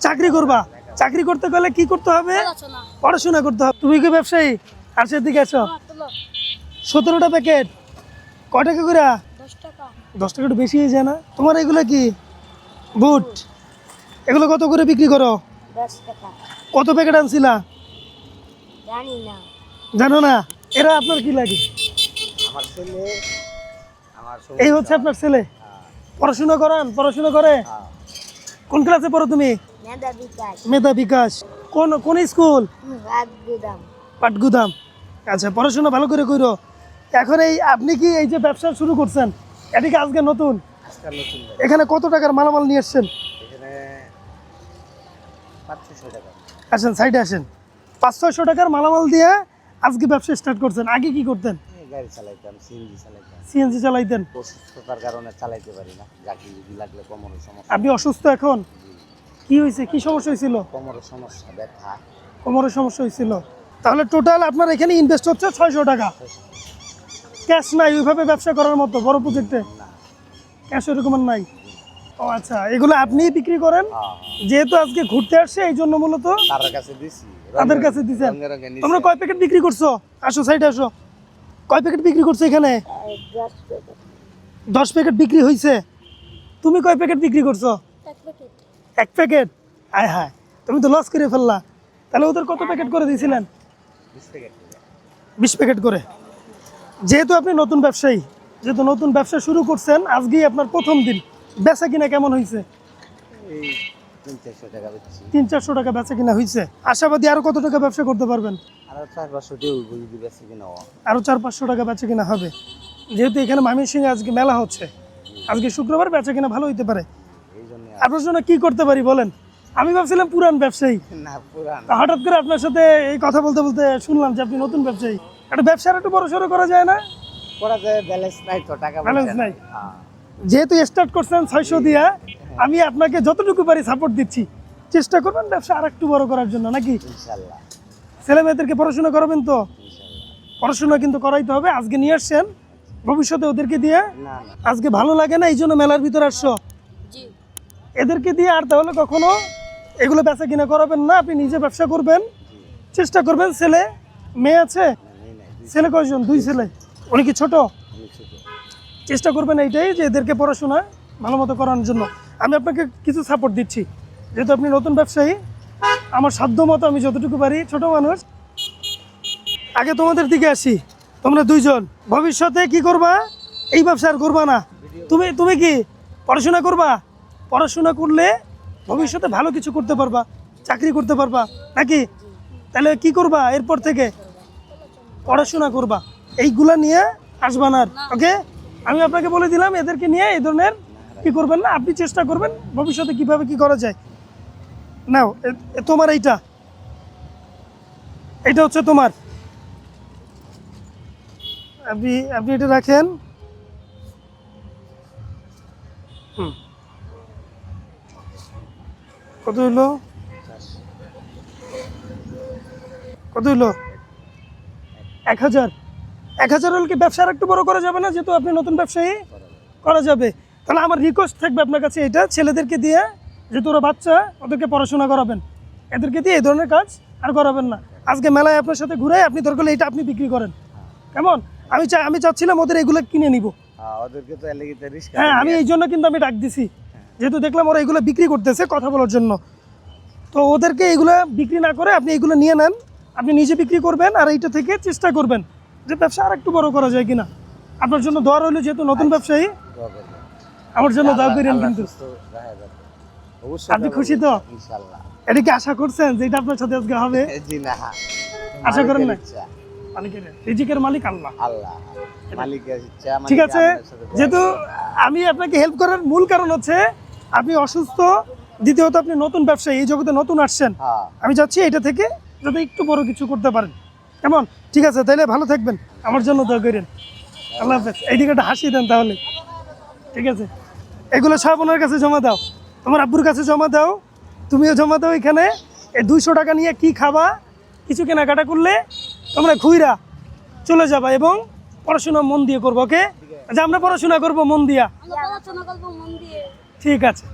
চাকরি করবা? চাকরি করতে গেলে কি করতে হবে? পড়াশোনা করতে হবে। তুমি কি ব্যবসায়ী? আরশের দিকে আসো। 17টা প্যাকেট কয় টাকা করে? 10 টাকা একটু বেশি হয়ে যায় না? তোমার এগুলো কি বুট? এগুলো কত করে বিক্রি করো? 10 টাকা। কত প্যাকেট আনছিলা? জানি না। জানো না? এরা আপনার কি লাগে? আমার ছেলে এই হচ্ছে আপনার ছেলে? পড়াশোনা করান? পড়াশোনা করে? কোন ক্লাসে পড়ো তুমি? মেধা বিকাশ। মেধা বিকাশ। কোন কোন স্কুল? পাটগুদাম। পাটগুদাম। আচ্ছা, পড়াশোনা ভালো করে কইরো। এখন এই আপনি কি এই যে ব্যবসা শুরু করছেন, এটা কি আজকে নতুন? আজকাল নতুন ভাই। এখানে কত টাকার মালামাল নিয়ে এসছেন? এখানে 500 টাকা। আসেন, সাইডে আসেন। 500-600 টাকার মালামাল দিয়ে আজকে ব্যবসা স্টার্ট করছেন। আগে কি করতেন? গাড়ি চালাইতাম, সিএনজি চালাইতাম। সিএনজি চালাইতেন। অসুস্থতার কারণে চালাইতে পারি না, চাকরি যদি লাগলে কোমরের সমস্যা। আপনি অসুস্থ এখন? কি হয়েছে? কি সমস্যা হয়েছিল? কোমরের সমস্যা, ব্যথা। কোমরের সমস্যা হয়েছিল। তাহলে টোটাল আপনার এখানে ইনভেস্ট হচ্ছে 600 টাকা। ক্যাশ নাই ওইভাবে ব্যবসা করার মতো বড় প্রজেক্টে? না। ক্যাশ এরকম আর নাই। ও আচ্ছা, এগুলো আপনিই বিক্রি করেন? যেহেতু আজকে ঘুরতে আসছে এই জন্য মূলত তার কাছে দিছি। তাদের কাছে দিছেন। রঙে রঙে নিছি। তোমরা কয় প্যাকেট বিক্রি করছো? আসো, সাইডে আসো। কয় প্যাকেট বিক্রি করছো এখানে? 10 টাকা। 10 প্যাকেট বিক্রি হয়েছে। তুমি কয় প্যাকেট বিক্রি করছো? 1 প্যাকেট। 1 প্যাকেট? আয় হায়, তুমি তো লস করে ফেললা। তাহলে ওদের কত প্যাকেট করে দিয়েছিলেন? 20 টাকা। 20 প্যাকেট করে। যেহেতু আপনি নতুন ব্যবসায়ী, যেহেতু নতুন ব্যবসা শুরু করছেন, আজকেই আপনার প্রথম দিন, বেচা কিনা কেমন হয়েছে? এই 300-400 টাকা বেচছি। 300-400 টাকা বেচা কিনা হয়েছে। আশাবাদী আরো কত টাকা ব্যবসা করতে পারবেন? আর 400-500 টাকা যদি বেচি কিনা আরো 400-500 টাকা বেচা কিনা হবে। যেহেতু এখানে ময়মনসিংহে আজকে মেলা হচ্ছে, আজকে শুক্রবার, বেচা কিনা ভালো হইতে পারে। এই জন্য। আপনার জন্য কি করতে পারি বলেন? আমি ভাবছিলাম পুরান ব্যবসায়ী, না, পুরান। তা হঠাৎ করে আপনার সাথে এই কথা বলতে বলতে শুনলাম যে আপনি নতুন ব্যবসায়ী। একটা ব্যবসার একটু বড় সড়ো করা যায় না? করা যায়, ব্যালেন্স নাই তো, টাকা ব্যালেন্স পয়সা নাই। হ্যাঁ। যেহেতু স্টার্ট করছেন 600 দিয়া, আমি আপনাকে যতটুকু পারি সাপোর্ট দিচ্ছি। চেষ্টা করবেন ব্যবসা আর একটু বড় করার জন্য, নাকি? ইনশাআল্লাহ। ছেলে মেয়েদেরকে পড়াশোনা করাবেন তো? ইনশাআল্লাহ। পড়াশোনা কিন্তু করাইতে হবে। আজকে নিয়ে আসছেন, ভবিষ্যতে ওদেরকে দিয়ে না, না। আজকে ভালো লাগে না, এই জন্য মেলার ভিতরে আসছো। জি। এদেরকে দিয়ে আর তাহলে কখনো এগুলো বেচা কিনা করাবেন না। আপনি নিজে ব্যবসা করবেন, চেষ্টা করবেন। ছেলে মেয়ে আছে? নেই, নাই। ছেলে কয়জন? 2 ছেলে। উনি কি ছোট? আমি ছোট। চেষ্টা করবেন এইটাই যে এদেরকে পড়াশোনা ভালো মতো করানোর জন্য। আমি আপনাকে কিছু সাপোর্ট দিচ্ছি, যেহেতু আপনি নতুন ব্যবসায়ী। আমার সাধ্য মতো আমি যতটুকু পারি, ছোট মানুষ। আগে তোমাদের দিকে আসি। তোমরা 2 জন ভবিষ্যতে কি করবা? এই ব্যবসা আর করবা না। তুমি কি পড়াশোনা করবা? পড়াশোনা করলে ভবিষ্যতে ভালো কিছু করতে পারবা, চাকরি করতে পারবা, নাকি? তাহলে কি করবা এরপর থেকে? পড়াশোনা করবা, এইগুলা নিয়ে আসবা না। ওকে, আমি আপনাকে বলে দিলাম এদেরকে নিয়ে এই ধরনের কি করবেন না। আপনি চেষ্টা করবেন ভবিষ্যতে কিভাবে কি করা যায়। নাও, তোমার এইটা হচ্ছে তোমার। আপনি এটা রাখেন। কত হইলো? কত হইলো? 1000। 1000 হলে কি ব্যবসা আর একটু বড় করা যাবে না? যেহেতু আপনি নতুন ব্যবসায়ী, করা যাবে। তাহলে আমার রিকোয়েস্ট থাকবে আপনার কাছে, এটা ছেলেদেরকে দিয়ে, যেহেতু ওরা বাচ্চা, ওদেরকে পড়াশোনা করাবেন। এদেরকে দিয়ে এই ধরনের কাজ আর করাবেন না। আজকে মেলায় আপনার সাথে ঘুরে আপনি দরকার হলে এটা আপনি বিক্রি করেন, কেমন? আমি চাচ্ছিলাম ওদের এগুলো কিনে নিব। হ্যাঁ, ওদেরকে তো এলাকাতে রিস্ক। হ্যাঁ, আমি এই জন্য কিন্তু আমি ডাক দিছি, যেহেতু দেখলাম ওরা এগুলো বিক্রি করতেছে কথা বলার জন্য। তো ওদেরকে এগুলো বিক্রি না করে আপনি এগুলো নিয়ে নেন, আপনি নিজে বিক্রি করবেন। আর এইটা থেকে চেষ্টা করবেন যে ব্যবসা আর একটু বড় করা যায় কিনা। আপনার জন্য দোয়া রইল, যেহেতু নতুন ব্যবসায়ী, আমার জন্য দোয়া করেন। কিন্তু আপনি খুশি তো? ইনশাআল্লাহ। এটা কি আশা করছেন যে এটা আপনার সাথে আজকে হবে? জি না, আশা করেন না? মালিকের ইচ্ছা। মালিকের রিজিকের মালিক আল্লাহ। আল্লাহ, মালিকের ইচ্ছা। ঠিক আছে, আপনার সাথে দোয়া যেহেতু আমি আপনাকে হেল্প করার মূল কারণ হচ্ছে আপনি অসুস্থ, দ্বিতীয়ত আপনি নতুন ব্যবসায়ী, এই জগতে নতুন আসছেন। হ্যাঁ। আমি চাচ্ছি এটা থেকে যাতে একটু বড় কিছু করতে পারেন, কেমন? ঠিক আছে, তাহলে ভালো থাকবেন, আমার জন্য দোয়া করেন। আল্লাহ হাফেজ। এইদিকে একটা হাসি দেন তাহলে। ঠিক আছে, এগুলো সব ওনার কাছে জমা দাও, তোমার আব্বুর কাছে জমা দাও, তুমিও জমা দাও। এখানে এই 200 টাকা নিয়ে কি খাবা, কিছু কেনাকাটা করলে তোমরা ঘুইরা চলে যাবা এবং পড়াশোনা মন দিয়ে করবো। ওকে, যে আমরা পড়াশোনা করবো মন দিয়া। পড়াশোনা করব মন দিয়ে। ঠিক আছে।